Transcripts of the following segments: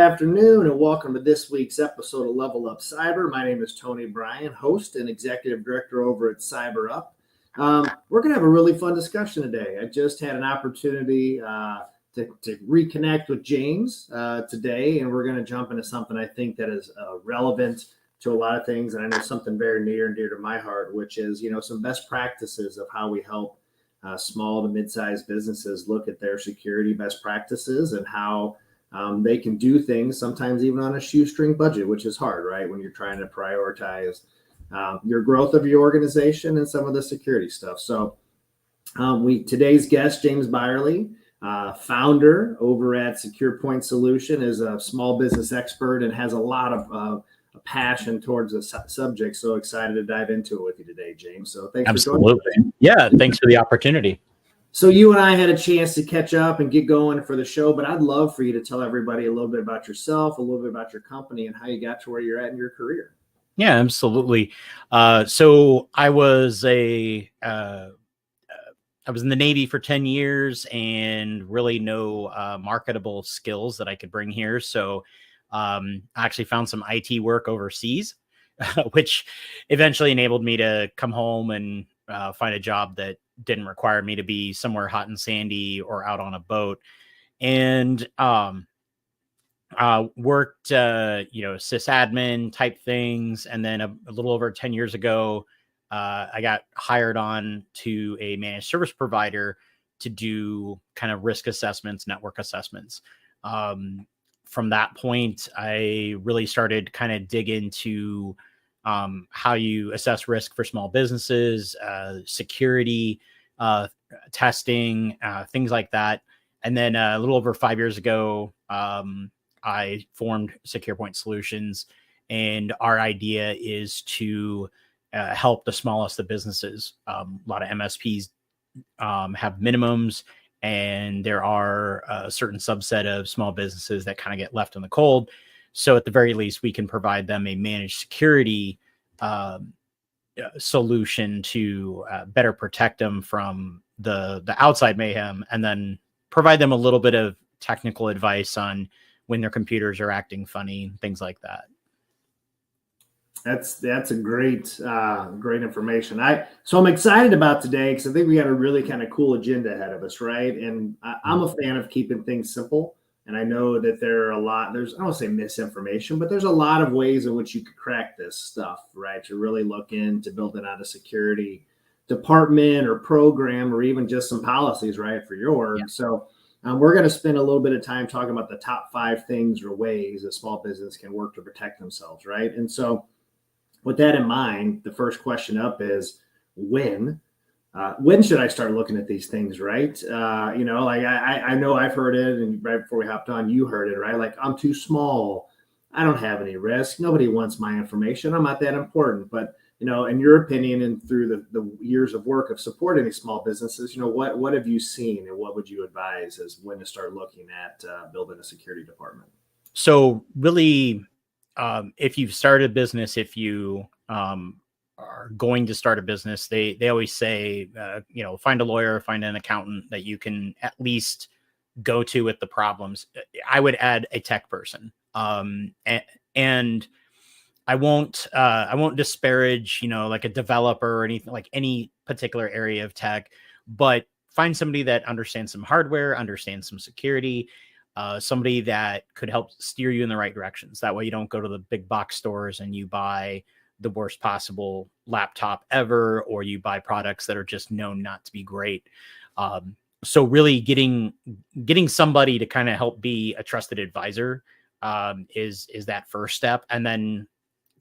afternoon, and welcome to this week's episode of Level Up Cyber. My name is Tony Bryan, host and executive director over at CyberUp. We're going to have a really fun discussion today. I just had an opportunity to reconnect with James today, and we're going to jump into something I think that is relevant to a lot of things, and I know something very near and dear to my heart, which is, some best practices of how we help small to mid-sized businesses look at their security best practices and how they can do things sometimes even on a shoestring budget, which is hard, right? When you're trying to prioritize your growth of your organization and some of the security stuff. So today's guest, James Bierly, founder over at Secure Point Solution, is a small business expert and has a lot of passion towards the subject. So excited to dive into it with you today, James. So thanks for joining us. Yeah, thanks for the opportunity. So you and I had a chance to catch up and get going for the show, but I'd love for you to tell everybody a little bit about yourself, a little bit about your company, and how you got to where you're at in your career. Yeah, absolutely. So I was I was in the Navy for 10 years and really no marketable skills that I could bring here. So I actually found some IT work overseas, which eventually enabled me to come home and find a job that didn't require me to be somewhere hot and sandy or out on a boat, and worked sysadmin type things. And then a little over 10 years ago, I got hired on to a managed service provider to do kind of risk assessments, network assessments. From that point, I really started kind of dig into how you assess risk for small businesses, security, testing, things like that. And then a little over 5 years ago, I formed Secure Point Solutions, and our idea is to help the smallest of businesses. A lot of MSPs have minimums, and there are a certain subset of small businesses that kind of get left in the cold. So at the very least, we can provide them a managed security solution to better protect them from the outside mayhem, and then provide them a little bit of technical advice on when their computers are acting funny, things like that. That's a great information. So I'm excited about today because I think we got a really kind of cool agenda ahead of us, right? And I'm a fan of keeping things simple. And I know that there's, I don't want to say misinformation, but there's a lot of ways in which you could crack this stuff, right? To really look into building out a security department or program, or even just some policies, right, for your org. Yeah. So we're going to spend a little bit of time talking about the top 5 things or ways a small business can work to protect themselves, right? And so with that in mind, the first question up is when should I start looking at these things, right? I know I've heard it, and right before we hopped on, you heard it, right? Like, I'm too small. I don't have any risk. Nobody wants my information. I'm not that important. But, in your opinion, and through the years of work of supporting these small businesses, what have you seen, and what would you advise as when to start looking at building a security department? So really, if you've started a business, if you are going to start a business, they always say, find a lawyer, find an accountant that you can at least go to with the problems. I would add a tech person. And I won't disparage, like a developer or anything, like any particular area of tech, but find somebody that understands some hardware, understands some security, somebody that could help steer you in the right directions. That way you don't go to the big box stores and you buy the worst possible laptop ever, or you buy products that are just known not to be great. So really getting somebody to kind of help be a trusted advisor is that first step. And then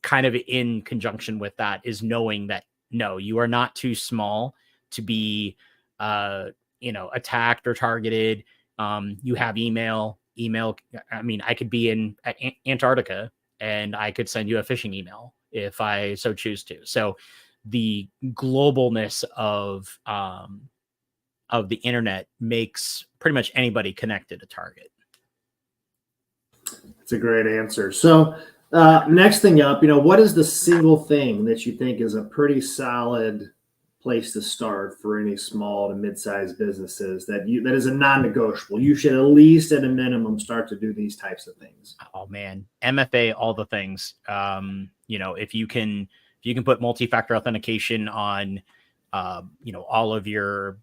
kind of in conjunction with that is knowing that, no, you are not too small to be, attacked or targeted. You have email. I mean, I could be in Antarctica and I could send you a phishing email if I so choose to. So the globalness of the internet makes pretty much anybody connected a target. That's a great answer. So next thing up, what is the single thing that you think is a pretty solid place to start for any small to mid-sized businesses that is a non-negotiable? You should at least, at a minimum, start to do these types of things. Oh man, MFA, all the things. If you can put multi-factor authentication on, all of your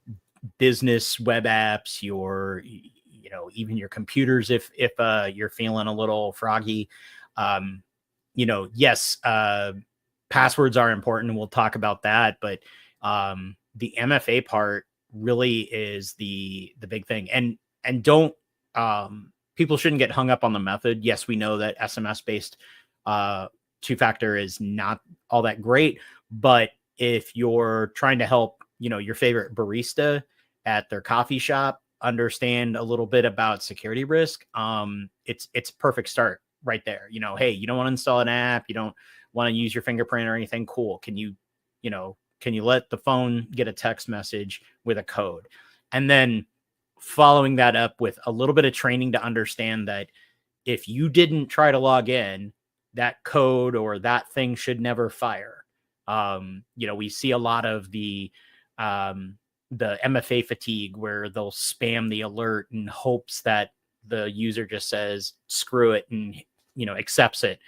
business web apps, even your computers, if you're feeling a little froggy, yes, passwords are important, and we'll talk about that. But the MFA part really is the big thing, and don't people shouldn't get hung up on the method. Yes, we know that SMS based two-factor is not all that great, but if you're trying to help, your favorite barista at their coffee shop understand a little bit about security risk, it's perfect start right there. Hey, you don't want to install an app, you don't want to use your fingerprint or anything. Cool. Can you let the phone get a text message with a code? And then following that up with a little bit of training to understand that if you didn't try to log in, that code or that thing should never fire. We see a lot of the MFA fatigue where they'll spam the alert in hopes that the user just says, screw it, and, accepts it.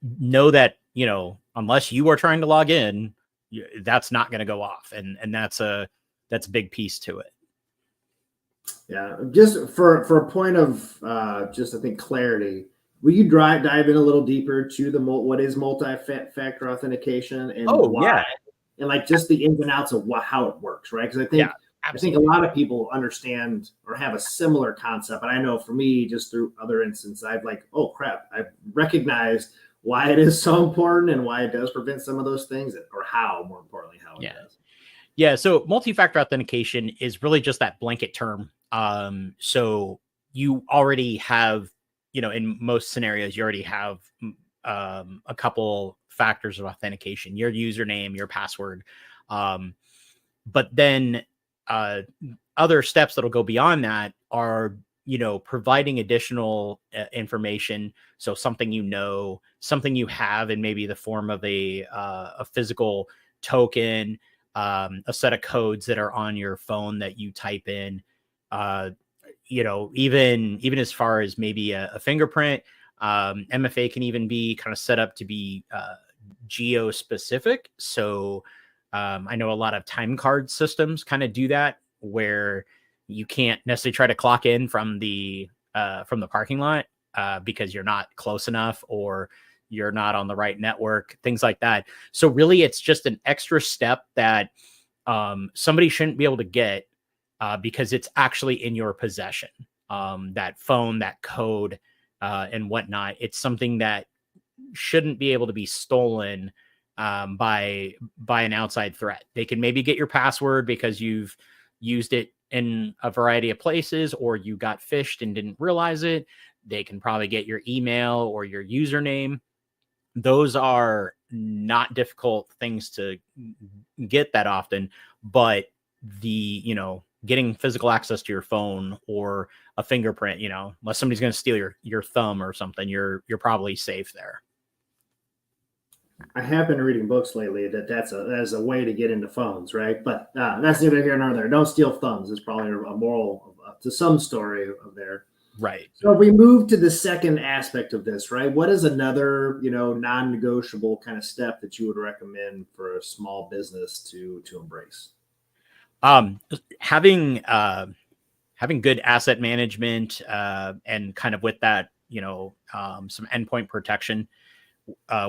Know that, unless you are trying to log in, that's not going to go off. And that's a big piece to it. Yeah. Just for a point of I think clarity, will you dive in a little deeper to what is multi-factor authentication and why? Yeah. And like just the ins and outs of how it works, right? Because I think a lot of people understand or have a similar concept. But I know for me, just through other instances, I've oh crap, I've recognized why it is so important and why it does prevent some of those things, or how, more importantly, how it does. Yeah. So multi-factor authentication is really just that blanket term. So you already have, in most scenarios, you already have a couple factors of authentication, your username, your password. But then other steps that'll go beyond that are, providing additional information. So something, something you have in maybe the form of a physical token, a set of codes that are on your phone that you type in, even as far as maybe a fingerprint. MFA can even be kind of set up to be geo specific. So I know a lot of time card systems kind of do that, where you can't necessarily try to clock in from the parking lot because you're not close enough, or you're not on the right network, things like that. So really, it's just an extra step that somebody shouldn't be able to get because it's actually in your possession. That phone, that code, and whatnot. It's something that shouldn't be able to be stolen by an outside threat. They can maybe get your password because you've used it in a variety of places, or you got phished and didn't realize it. They can probably get your email or your username. Those are not difficult things to get that often, but getting physical access to your phone or a fingerprint, unless somebody's going to steal your thumb or something, you're probably safe there. I have been reading books lately that's a way to get into phones, right? But that's neither here nor there. Don't steal thumbs is probably a moral to some story of there. Right. So if we move to the second aspect of this, right? What is another, non-negotiable kind of step that you would recommend for a small business to embrace? Having good asset management, and kind of with that, some endpoint protection.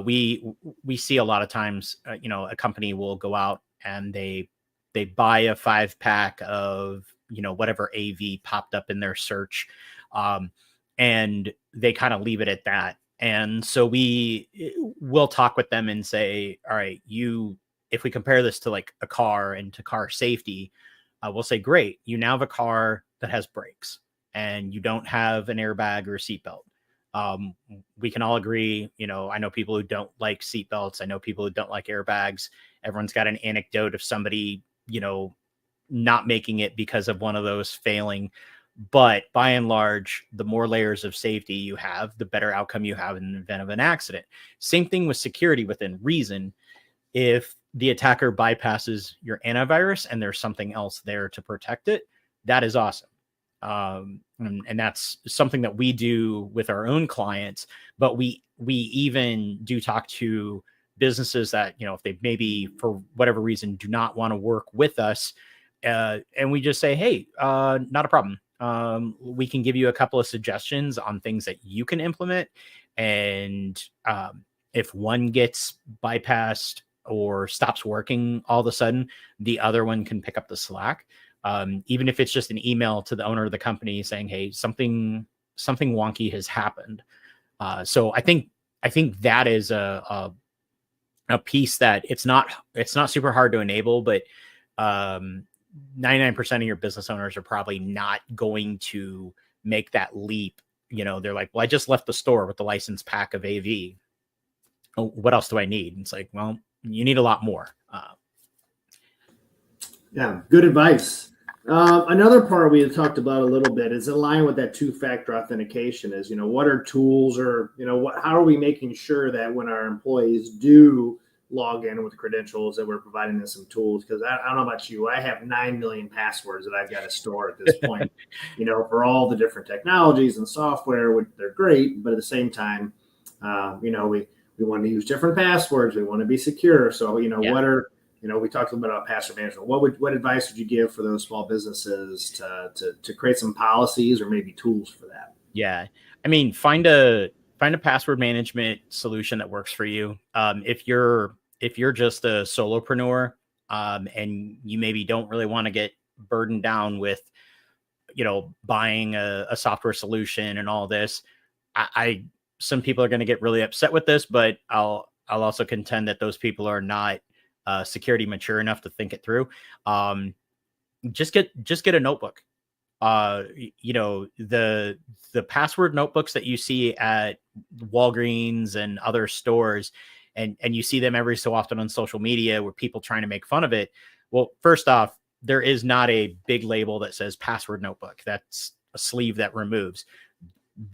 We see a lot of times, a company will go out and they buy a 5-pack of, whatever AV popped up in their search. And they kind of leave it at that. And so we'll talk with them and say, all right, if we compare this to like a car and to car safety, we'll say, great, you now have a car that has brakes and you don't have an airbag or a seatbelt. We can all agree, I know people who don't like seatbelts. I know people who don't like airbags. Everyone's got an anecdote of somebody, not making it because of one of those failing. But by and large, the more layers of safety you have, the better outcome you have in the event of an accident. Same thing with security within reason. If the attacker bypasses your antivirus and there's something else there to protect it, that is awesome. And that's something that we do with our own clients, but we even do talk to businesses that, if they maybe for whatever reason do not want to work with us, and we just say, hey, not a problem. We can give you a couple of suggestions on things that you can implement. And if one gets bypassed or stops working all of a sudden, the other one can pick up the slack. Even if it's just an email to the owner of the company saying, hey, something wonky has happened. So I think that is a piece that it's not super hard to enable, but 99% of your business owners are probably not going to make that leap. They're like, well, I just left the store with the license pack of AV. Oh, what else do I need? And it's like, well, you need a lot more. Yeah, good advice. Another part we had talked about a little bit is in line with that two-factor authentication is, what are tools or, how are we making sure that when our employees do log in with credentials that we're providing them some tools? Because I don't know about you, I have 9 million passwords that I've got to store at this point, for all the different technologies and software, which they're great, but at the same time, we want to use different passwords. We want to be secure. So, what are, we talked a little bit about password management. What advice would you give for those small businesses to create some policies or maybe tools for that? Yeah. I mean, find a password management solution that works for you. If you're just a solopreneur, and you maybe don't really want to get burdened down with, buying a software solution and all this, some people are going to get really upset with this, but I'll also contend that those people are not security mature enough to think it through. Just get a notebook. The password notebooks that you see at Walgreens and other stores, and you see them every so often on social media where people trying to make fun of it. Well, first off, there is not a big label that says password notebook. That's a sleeve that removes.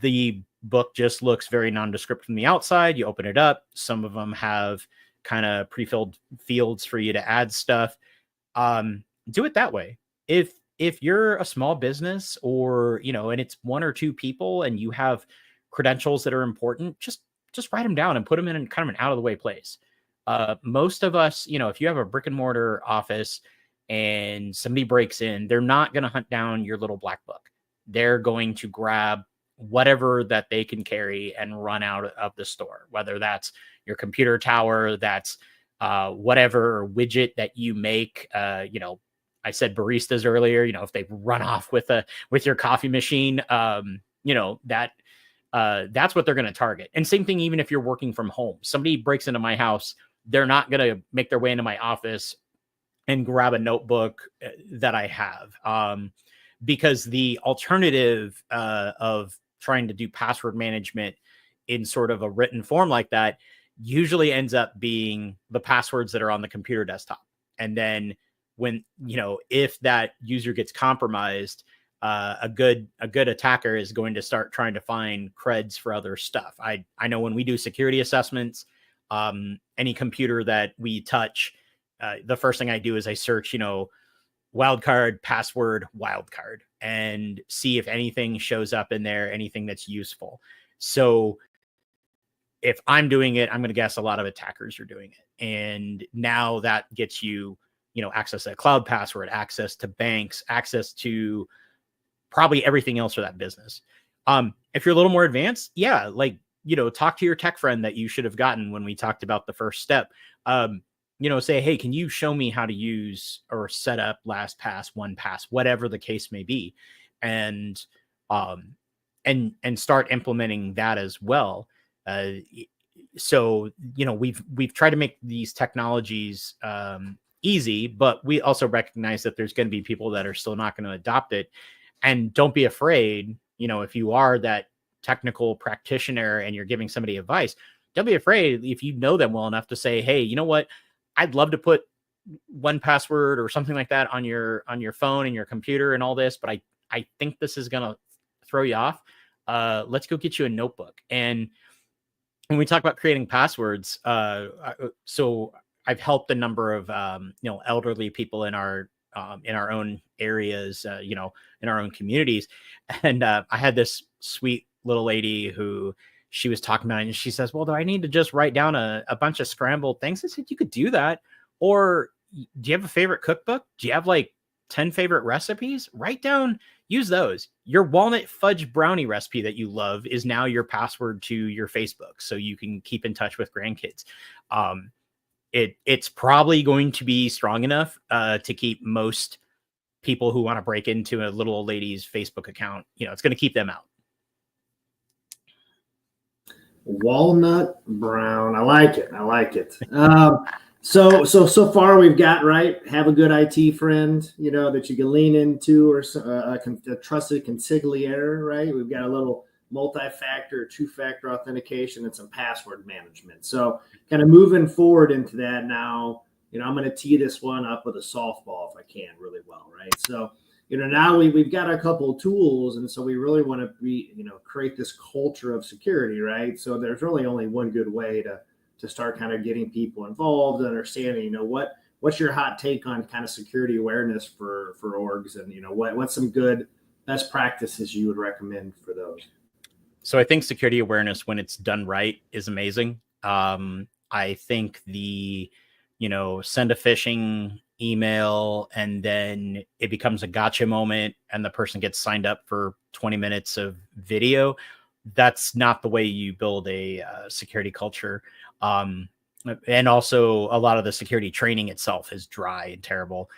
The book just looks very nondescript from the outside. You open it up. Some of them have kind of pre-filled fields for you to add stuff. Do it that way. If you're a small business or, and it's one or two people and you have credentials that are important, just write them down and put them in kind of an out of the way place. Most of us, if you have a brick and mortar office and somebody breaks in, they're not going to hunt down your little black book. They're going to grab whatever that they can carry and run out of the store, whether that's your computer tower, that's whatever widget that you make. I said baristas earlier, if they run off with your coffee machine, that's what they're going to target. And same thing, even if you're working from home, somebody breaks into my house, they're not going to make their way into my office and grab a notebook that I have. Because the alternative of trying to do password management in sort of a written form like that usually ends up being the passwords that are on the computer desktop. And then when, if that user gets compromised, a good attacker is going to start trying to find creds for other stuff. I know when we do security assessments, any computer that we touch, the first thing I do is I search, wildcard, password, wildcard, and see if anything shows up in there, anything that's useful. So if I'm doing it, I'm going to guess a lot of attackers are doing it. And now that gets you, access to a cloud password, access to banks, access to probably everything else for that business. If you're a little more advanced, talk to your tech friend that you should have gotten when we talked about the first step. Say, hey, can you show me how to use or set up LastPass, OnePass, whatever the case may be, and start implementing that as well. So we've tried to make these technologies easy, but we also recognize that there's going to be people that are still not going to adopt it. And don't be afraid, if you are that technical practitioner and you're giving somebody advice, don't be afraid if you know them well enough to say, hey, you know what? I'd love to put 1Password or something like that on your phone and your computer and all this, but I think this is going to throw you off. Let's go get you a notebook. And when we talk about creating passwords, so I've helped a number of elderly people in our own areas, in our own communities. And I had this sweet little lady who she was talking about it, and she says, well, do I need to just write down a bunch of scrambled things? I said, you could do that. Or do you have a favorite cookbook? Do you have like 10 favorite recipes? Write down, use those. Your walnut fudge brownie recipe that you love is now your password to your Facebook, so you can keep in touch with grandkids. It's probably going to be strong enough to keep most people who want to break into a little old lady's Facebook account. It's going to keep them out. Walnut brown. I like it. So far we've got, right, have a good IT friend, that you can lean into, or a trusted consigliere, right? We've got a little multi-factor, two-factor authentication, and some password management. So kind of moving forward into that now, I'm going to tee this one up with a softball if I can really well, right? So, now we've got a couple of tools, and so we really want to create this culture of security, right? So there's really only one good way to start kind of getting people involved, understanding, what's your hot take on kind of security awareness for orgs, and what's some good best practices you would recommend for those. So I think security awareness, when it's done right, is amazing. I think the send a phishing email and then it becomes a gotcha moment and the person gets signed up for 20 minutes of video. That's not the way you build a security culture. And also a lot of the security training itself is dry and terrible.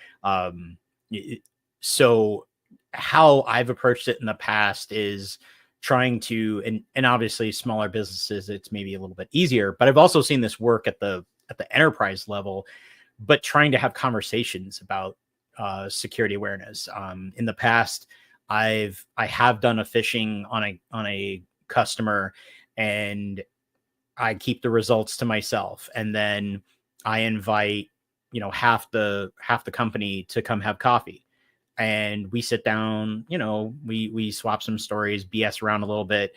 So how I've approached it in the past is trying to, and obviously smaller businesses, it's maybe a little bit easier, but I've also seen this work at the enterprise level, but trying to have conversations about security awareness. In the past, I have done a phishing on a customer, and I keep the results to myself, and then I invite half the company to come have coffee, and we sit down. We swap some stories, BS around a little bit,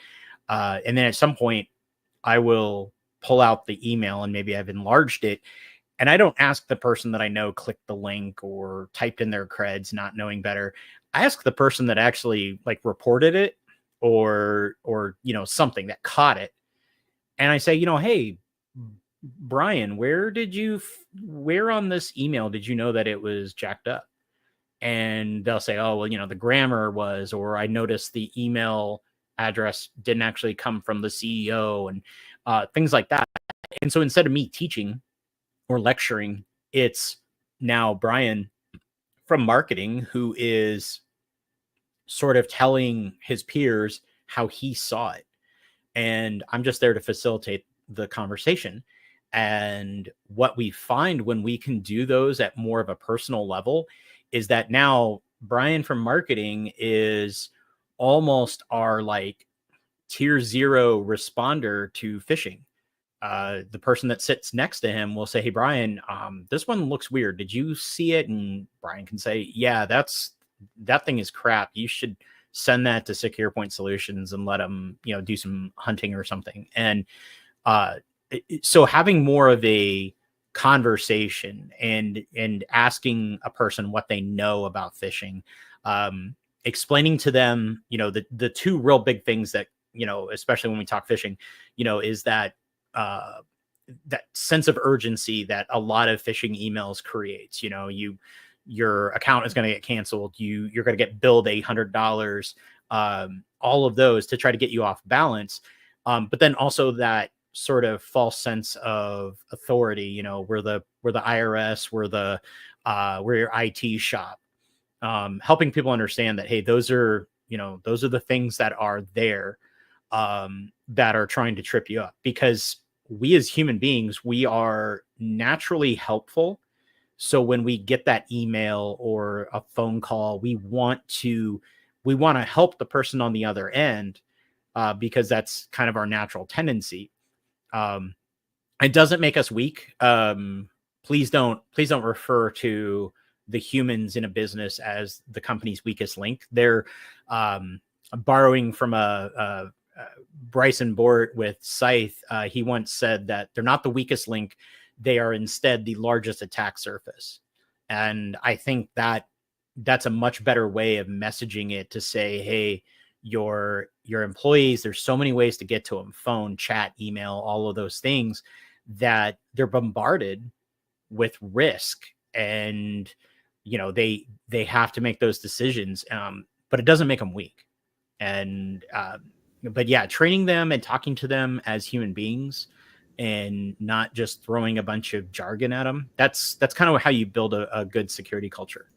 and then at some point, I will pull out the email, and maybe I've enlarged it. And I don't ask the person that I know clicked the link or typed in their creds, not knowing better. I ask the person that actually reported it or something that caught it. And I say, hey, Brian, where on this email did you know that it was jacked up? And they'll say, oh, well, the grammar was, or I noticed the email address didn't actually come from the CEO, and things like that. And so instead of me teaching or lecturing, it's now Brian from marketing who is sort of telling his peers how he saw it. And I'm just there to facilitate the conversation. And what we find when we can do those at more of a personal level is that now Brian from marketing is almost our tier 0 responder to phishing. The person that sits next to him will say, hey, Brian, this one looks weird. Did you see it? And Brian can say, yeah, that thing is crap. You should send that to Secure Point Solutions and let them, do some hunting or something. And so having more of a conversation and asking a person what they know about phishing, explaining to them, the two real big things that, especially when we talk phishing, is that that sense of urgency that a lot of phishing emails creates. Your account is going to get canceled. You're going to get billed $800, all of those to try to get you off balance. But then also that sort of false sense of authority, we're the IRS, we're your IT shop, helping people understand that, hey, those are the things that are there, that are trying to trip you up, because we as human beings, we are naturally helpful. So when we get that email or a phone call, we want to help the person on the other end, because that's kind of our natural tendency. It doesn't make us weak. Please don't refer to the humans in a business as the company's weakest link. They're borrowing from Bryson Bort with Scythe. He once said that they're not the weakest link. they are instead the largest attack surface. And I think that that's a much better way of messaging it, to say, hey, your employees, there's so many ways to get to them: phone, chat, email, all of those things, that they're bombarded with risk, and they have to make those decisions. But it doesn't make them weak. And but yeah, training them and talking to them as human beings, and not just throwing a bunch of jargon at them, that's kind of how you build a good security culture.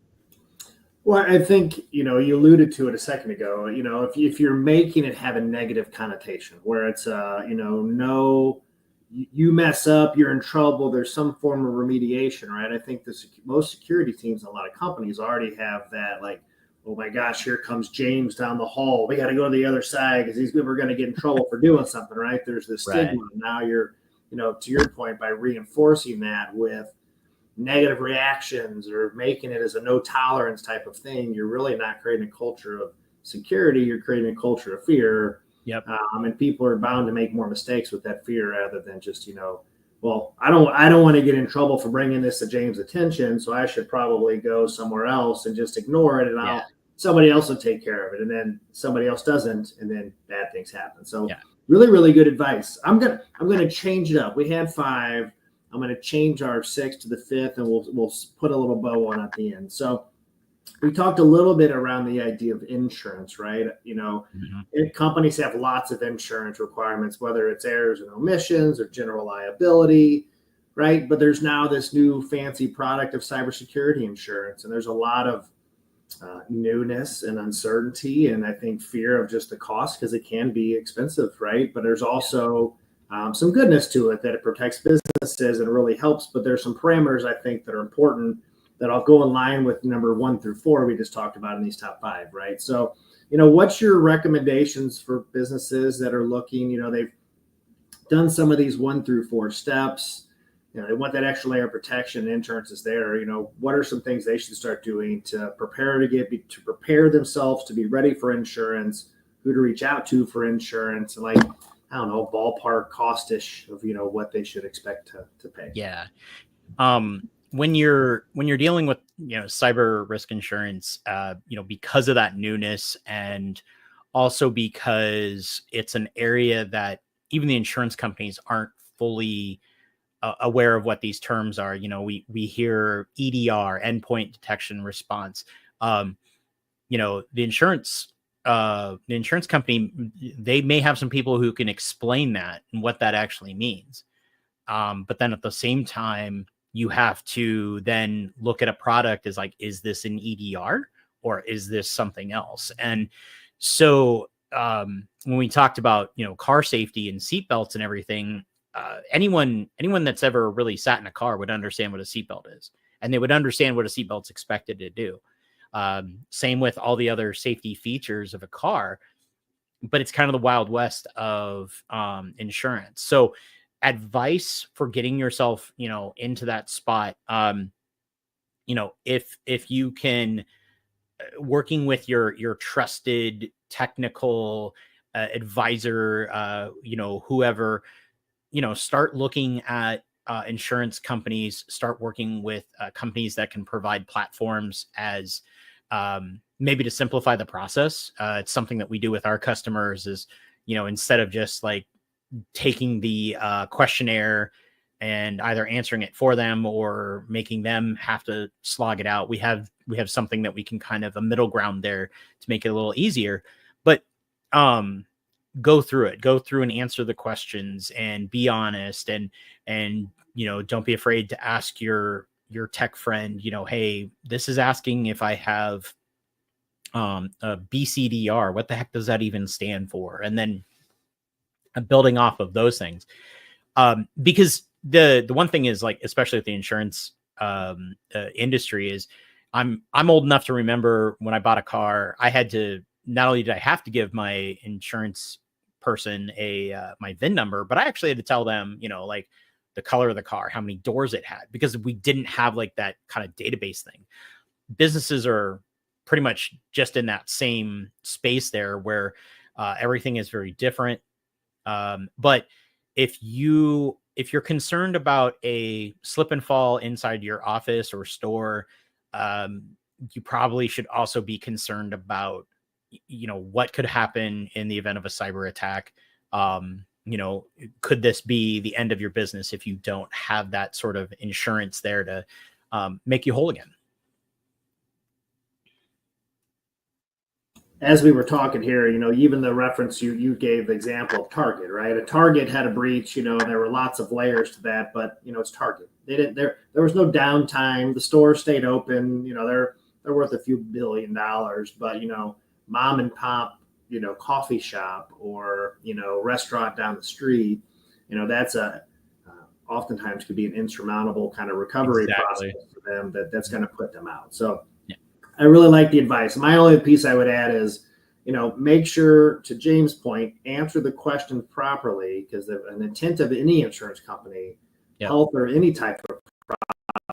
Well, I think, you alluded to it a second ago. If you're making it have a negative connotation, where it's, no, you mess up, you're in trouble, there's some form of remediation, right? I think most security teams in a lot of companies already have that, like, oh my gosh, here comes James down the hall. We got to go to the other side because we're going to get in trouble for doing something, right? There's this stigma. Right. Now you're, to your point, by reinforcing that with negative reactions or making it as a no tolerance type of thing, you're really not creating a culture of security. You're creating a culture of fear. Yep. And people are bound to make more mistakes with that fear, rather than just, well, I don't want to get in trouble for bringing this to James' attention, so I should probably go somewhere else and just ignore it, and somebody else will take care of it. And then somebody else doesn't, and then bad things happen. So really, really good advice. I'm gonna change it up. We had 5. I'm going to change our 6 to the 5th, and we'll put a little bow on at the end. So we talked a little bit around the idea of insurance, right? Companies have lots of insurance requirements, whether it's errors and omissions or general liability, right? But there's now this new fancy product of cybersecurity insurance, and there's a lot of newness and uncertainty, and I think fear of just the cost, because it can be expensive, right? But there's also some goodness to it, that it protects businesses and really helps. But there's some parameters, I think, that are important, that I'll go in line with number 1 through 4 we just talked about in these top 5, right? So, what's your recommendations for businesses that are looking, they've done some of these 1 through 4 steps, they want that extra layer of protection, insurance is there, what are some things they should start doing to prepare themselves to be ready for insurance, who to reach out to for insurance, and, like, I don't know, ballpark cost-ish of, what they should expect to pay. Yeah. When you're dealing with, cyber risk insurance, because of that newness, and also because it's an area that even the insurance companies aren't fully aware of what these terms are. We hear EDR, endpoint detection response. The insurance company, they may have some people who can explain that and what that actually means. But then at the same time, you have to then look at a product as, like, is this an EDR or is this something else? And so when we talked about, car safety and seatbelts and everything, anyone that's ever really sat in a car would understand what a seatbelt is, and they would understand what a seatbelt's expected to do. Same with all the other safety features of a car, but it's kind of the Wild West of insurance. So advice for getting yourself, into that spot, if you can, working with your trusted technical advisor, whoever, start looking at insurance companies, start working with companies that can provide platforms as maybe to simplify the process. It's something that we do with our customers is, instead of just like taking the questionnaire and either answering it for them or making them have to slog it out, we have something that we can kind of a middle ground there to make it a little easier. But go through and answer the questions and be honest, and don't be afraid to ask your tech friend, hey, this is asking if I have a BCDR, what the heck does that even stand for? And then building off of those things, because the one thing is, like, especially with the insurance industry, is I'm old enough to remember when I bought a car, I had to, not only did I have to give my insurance person my VIN number, but I actually had to tell them, like, the color of the car, how many doors it had, because we didn't have like that kind of database thing. Businesses are pretty much just in that same space there, where everything is very different. But if you if you're concerned about a slip and fall inside your office or store, you probably should also be concerned about, what could happen in the event of a cyber attack. Could this be the end of your business if you don't have that sort of insurance there to make you whole again? As we were talking here, even the reference you gave the example of Target, right? A Target had a breach, and there were lots of layers to that, but it's Target. There was no downtime. The store stayed open. They're worth a few $1 billion, but mom and pop, coffee shop or restaurant down the street, that's oftentimes could be an insurmountable kind of recovery process for them that's going to put them out. So I really like the advice. My only piece I would add is, make sure, to James' point, answer the question properly, because an intent of any insurance company, health or any type of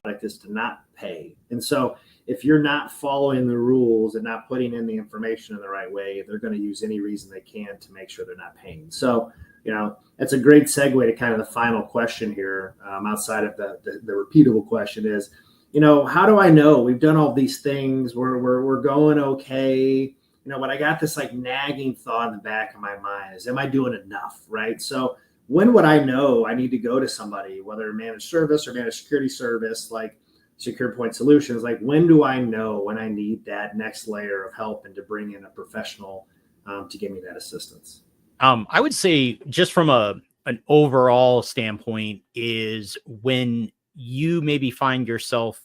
product, is to not pay. And so if you're not following the rules and not putting in the information in the right way, they're going to use any reason they can to make sure they're not paying. So, that's a great segue to kind of the final question here, outside of the repeatable question is, how do I know we've done all these things? We're going okay. But I got this like nagging thought in the back of my mind is, am I doing enough? Right. So when would I know I need to go to somebody, whether managed service or managed security service, like Secure Point Solutions? Like, when do I know when I need that next layer of help and to bring in a professional to give me that assistance? I would say, just from an overall standpoint, is when you maybe find yourself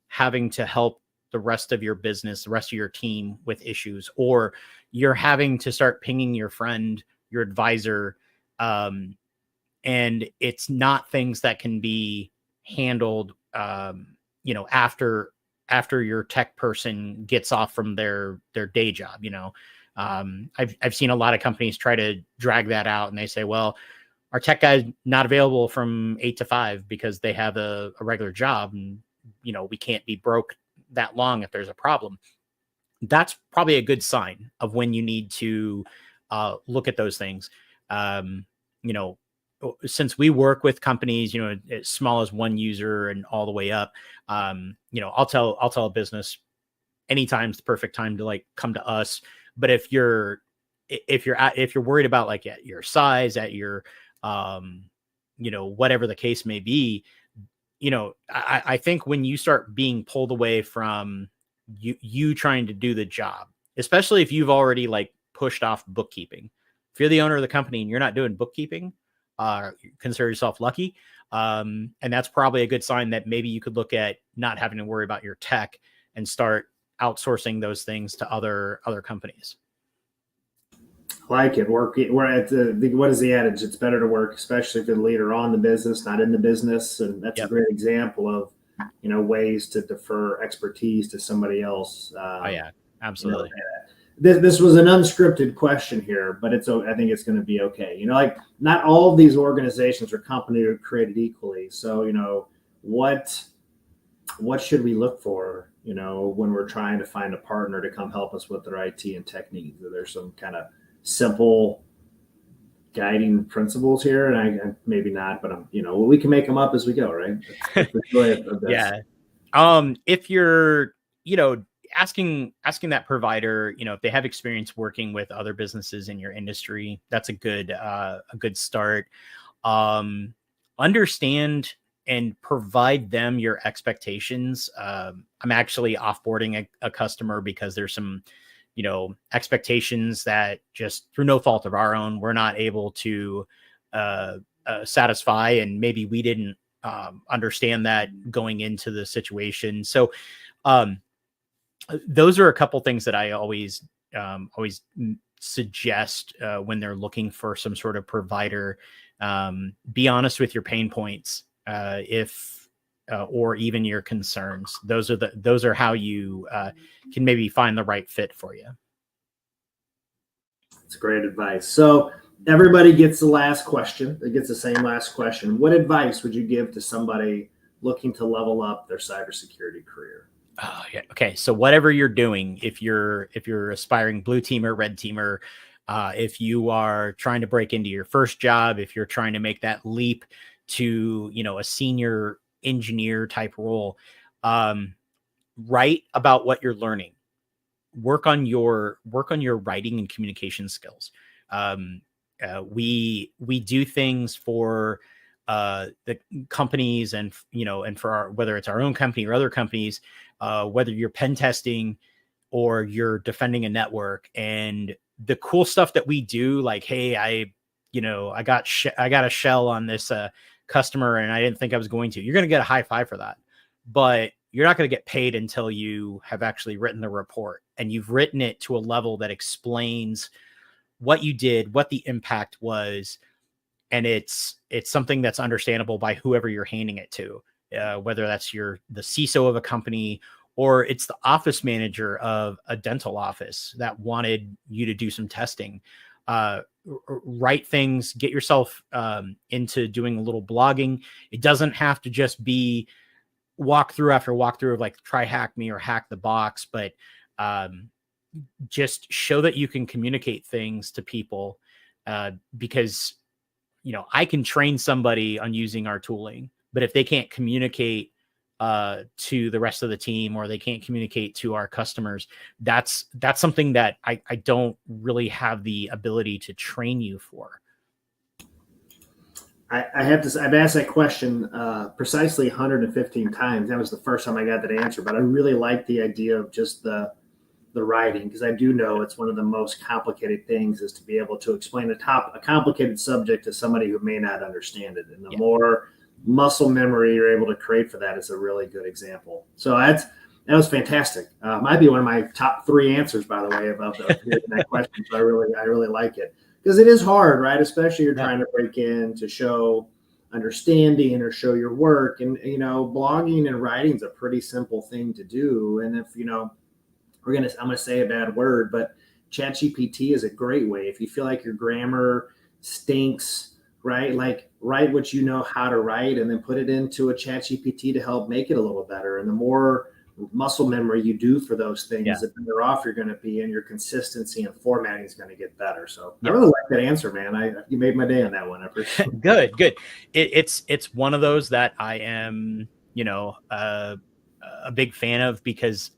having to help the rest of your business, the rest of your team with issues, or you're having to start pinging your friend, your advisor, and it's not things that can be handled, after your tech person gets off from their day job. I've seen a lot of companies try to drag that out, and they say, well, our tech guy's not available from 8 to 5 because they have a regular job, and we can't be broke that long if there's a problem. That's probably a good sign of when you need to look at those things. Since we work with companies, as small as one user and all the way up, I'll tell a business anytime's the perfect time to like come to us. But if you're worried about like at your size, at your whatever the case may be, I think when you start being pulled away from you trying to do the job, especially if you've already like pushed off bookkeeping, if you're the owner of the company and you're not doing bookkeeping, consider yourself lucky. And that's probably a good sign that maybe you could look at not having to worry about your tech and start outsourcing those things to other companies. Like it. We're at what is the adage? It's better to work, especially if you're the leader on the business, not in the business. And that's a great example of, ways to defer expertise to somebody else. Oh yeah, absolutely. This was an unscripted question here, but I think it's going to be okay. Like, not all of these organizations or companies are created equally. So, what should we look for, when we're trying to find a partner to come help us with their IT and tech needs? Are there some kind of simple guiding principles here? And I maybe not, but we can make them up as we go, right? That's the joy of this. Yeah. If you're, asking that provider, if they have experience working with other businesses in your industry, that's a good start. Understand and provide them your expectations. I'm actually offboarding a customer because there's some, expectations that just through no fault of our own, we're not able to satisfy. And maybe we didn't understand that going into the situation. So those are a couple things that I always suggest when they're looking for some sort of provider. Be honest with your pain points, or even your concerns. Those are how you can maybe find the right fit for you. That's great advice. So everybody gets the last question. It gets the same last question. What advice would you give to somebody looking to level up their cybersecurity career? Oh, yeah. Okay. So whatever you're doing, if you're aspiring blue teamer, red teamer, if you are trying to break into your first job, if you're trying to make that leap to, a senior engineer type role, write about what you're learning. Work on your writing and communication skills. We do things for the companies, and for whether it's our own company or other companies, whether you're pen testing or you're defending a network. And the cool stuff that we do, like, hey, I got a shell on this customer and I didn't think I was going to. You're going to get a high five for that, but you're not going to get paid until you have actually written the report and you've written it to a level that explains what you did, what the impact was, and it's something that's understandable by whoever you're handing it to, whether that's the CISO of a company, or it's the office manager of a dental office that wanted you to do some testing. Write things, get yourself into doing a little blogging. It doesn't have to just be walkthrough after walkthrough of like try hack me or hack the box, but just show that you can communicate things to people, because I can train somebody on using our tooling, but if they can't communicate to the rest of the team, or they can't communicate to our customers, that's something that I don't really have the ability to train you for. I've asked that question precisely 115 times. That was the first time I got that answer, but I really like the idea of just the writing, because I do know it's one of the most complicated things, is to be able to explain a complicated subject to somebody who may not understand it. And the more muscle memory you're able to create for that is a really good example. So that was fantastic. Might be one of my top 3 answers, by the way, about that question. So I really like it, because it is hard, right? Especially you're trying to break in to show understanding or show your work, and blogging and writing is a pretty simple thing to do. And if I'm gonna say a bad word, but ChatGPT is a great way. If you feel like your grammar stinks, right? Like, write what you know how to write and then put it into a ChatGPT to help make it a little better. And the more muscle memory you do for those things, the better off you're going to be, and your consistency and formatting is going to get better. So I really like that answer, man. You made my day on that one. I appreciate it. Good. It's one of those that I am, a big fan of, because,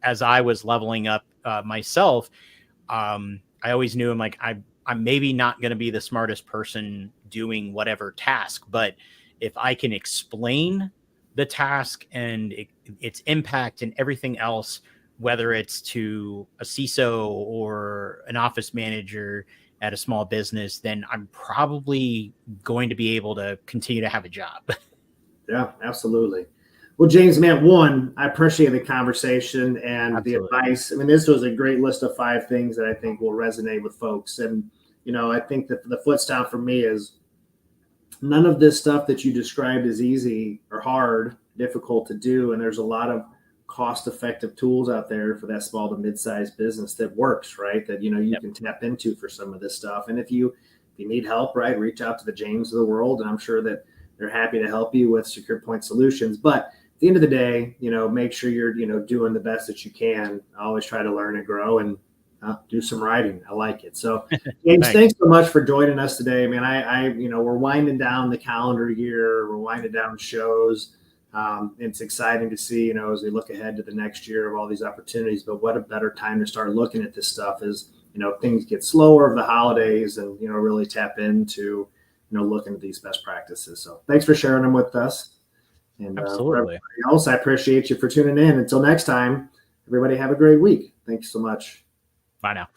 as I was leveling up myself, I always knew I'm maybe not going to be the smartest person doing whatever task, but if I can explain the task and its impact and everything else, whether it's to a CISO or an office manager at a small business, then I'm probably going to be able to continue to have a job. Yeah, absolutely. Well, James, man, I appreciate the conversation and the advice. I mean, this was a great list of 5 things that I think will resonate with folks. And, I think that the footstep for me is none of this stuff that you described is easy or hard, difficult to do. And there's a lot of cost-effective tools out there for that small to mid-sized business that works, right? That, you can tap into for some of this stuff. And if you need help, right, reach out to the James of the world. And I'm sure that they're happy to help you with Secure Point solutions. But at the end of the day, make sure you're, doing the best that you can. I always try to learn and grow and do some writing. I like it. So James, thanks so much for joining us today, man. We're winding down the calendar year. We're winding down shows. It's exciting to see, as we look ahead to the next year of all these opportunities, but what a better time to start looking at this stuff as, things get slower over the holidays, and, really tap into, looking at these best practices. So thanks for sharing them with us. And for everybody else, I appreciate you for tuning in. Until next time, everybody have a great week. Thanks so much. Bye now.